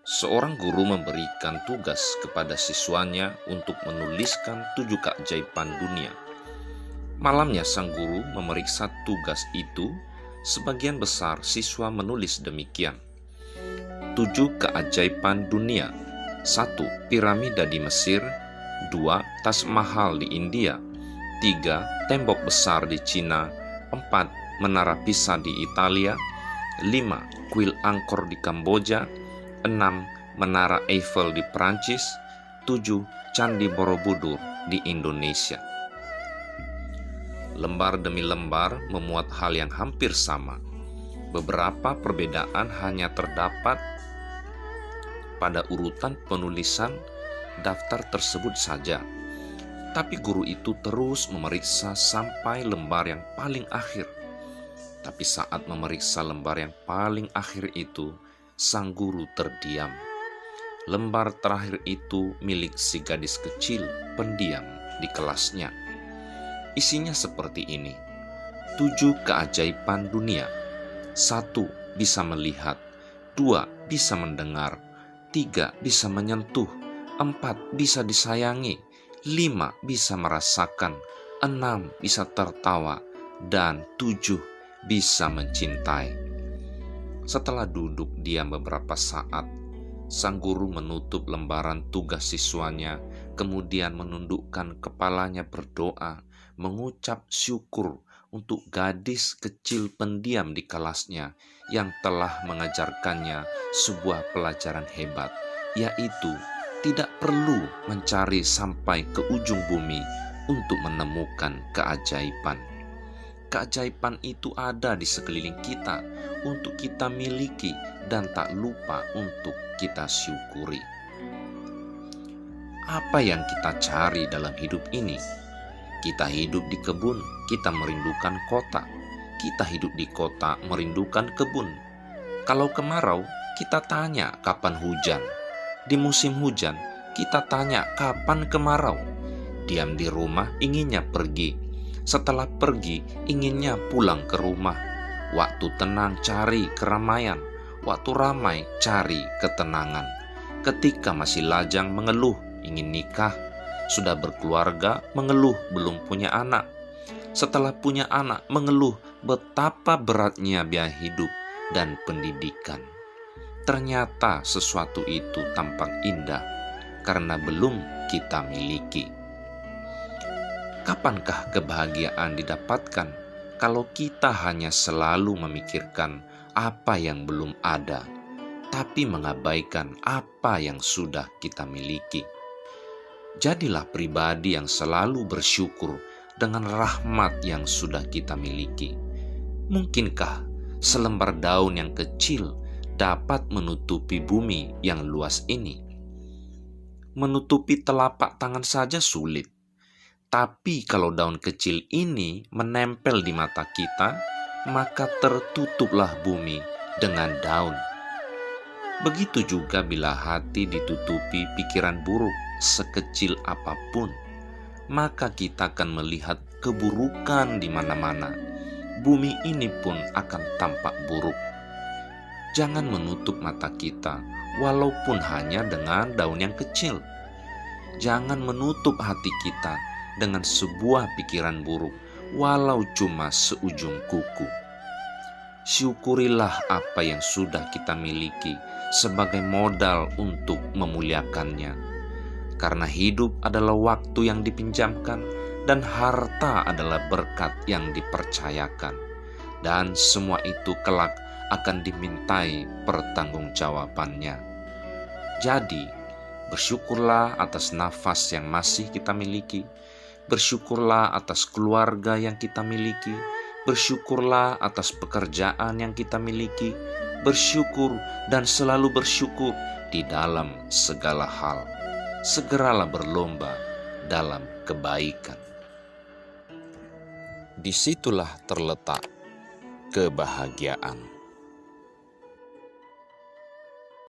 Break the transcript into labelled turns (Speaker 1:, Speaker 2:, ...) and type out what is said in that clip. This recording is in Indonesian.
Speaker 1: Seorang guru memberikan tugas kepada siswanya untuk menuliskan 7 keajaiban dunia. Malamnya sang guru memeriksa tugas itu. Sebagian besar siswa menulis demikian. 7 keajaiban dunia. 1. Piramida di Mesir. 2. Taj Mahal di India. 3. Tembok besar di Cina. 4. Menara Pisa di Italia. 5. Kuil Angkor di Kamboja. 6. Menara Eiffel di Prancis. 7. Candi Borobudur di Indonesia. Lembar demi lembar memuat hal yang hampir sama. Beberapa perbedaan hanya terdapat pada urutan penulisan daftar tersebut saja. Tapi guru itu terus memeriksa sampai lembar yang paling akhir. Tapi saat memeriksa lembar yang paling akhir itu, sang guru terdiam. Lembar terakhir itu milik si gadis kecil pendiam di kelasnya. Isinya seperti ini: 7 keajaiban dunia. 1. Bisa melihat. 2. Bisa mendengar. 3. Bisa menyentuh. 4. Bisa disayangi. 5. Bisa merasakan. 6. Bisa tertawa. Dan 7. Bisa mencintai. Setelah duduk diam beberapa saat, sang guru menutup lembaran tugas siswanya, kemudian menundukkan kepalanya berdoa, mengucap syukur untuk gadis kecil pendiam di kelasnya yang telah mengajarkannya sebuah pelajaran hebat, yaitu tidak perlu mencari sampai ke ujung bumi untuk menemukan keajaiban. Keajaiban itu ada di sekeliling kita untuk kita miliki dan tak lupa untuk kita syukuri. Apa yang kita cari dalam hidup ini? Kita hidup di kebun, kita merindukan kota. Kita hidup di kota, merindukan kebun. Kalau kemarau, kita tanya kapan hujan. Di musim hujan, kita tanya kapan kemarau. Diam di rumah, inginnya pergi. Setelah pergi, inginnya pulang ke rumah. Waktu tenang, cari keramaian. Waktu ramai, cari ketenangan. Ketika masih lajang, mengeluh, ingin nikah. Sudah berkeluarga, mengeluh belum punya anak. Setelah punya anak, mengeluh betapa beratnya biaya hidup dan pendidikan. Ternyata sesuatu itu tampak indah karena belum kita miliki. Kapankah kebahagiaan didapatkan kalau kita hanya selalu memikirkan apa yang belum ada, tapi mengabaikan apa yang sudah kita miliki? Jadilah pribadi yang selalu bersyukur dengan rahmat yang sudah kita miliki. Mungkinkah selembar daun yang kecil dapat menutupi bumi yang luas ini? Menutupi telapak tangan saja sulit. Tapi kalau daun kecil ini menempel di mata kita, maka tertutuplah bumi dengan daun. Begitu juga bila hati ditutupi pikiran buruk sekecil apapun, maka kita akan melihat keburukan di mana-mana. Bumi ini pun akan tampak buruk. Jangan menutup mata kita, walaupun hanya dengan daun yang kecil. Jangan menutup hati kita dengan sebuah pikiran buruk, walau cuma seujung kuku. Syukurilah apa yang sudah kita miliki sebagai modal untuk memuliakannya. Karena hidup adalah waktu yang dipinjamkan dan harta adalah berkat yang dipercayakan. Dan semua itu kelak akan dimintai pertanggungjawabannya. Jadi, bersyukurlah atas nafas yang masih kita miliki. Bersyukurlah atas keluarga yang kita miliki. Bersyukurlah atas pekerjaan yang kita miliki. Bersyukur dan selalu bersyukur di dalam segala hal. Segeralah berlomba dalam kebaikan. Disitulah terletak kebahagiaan.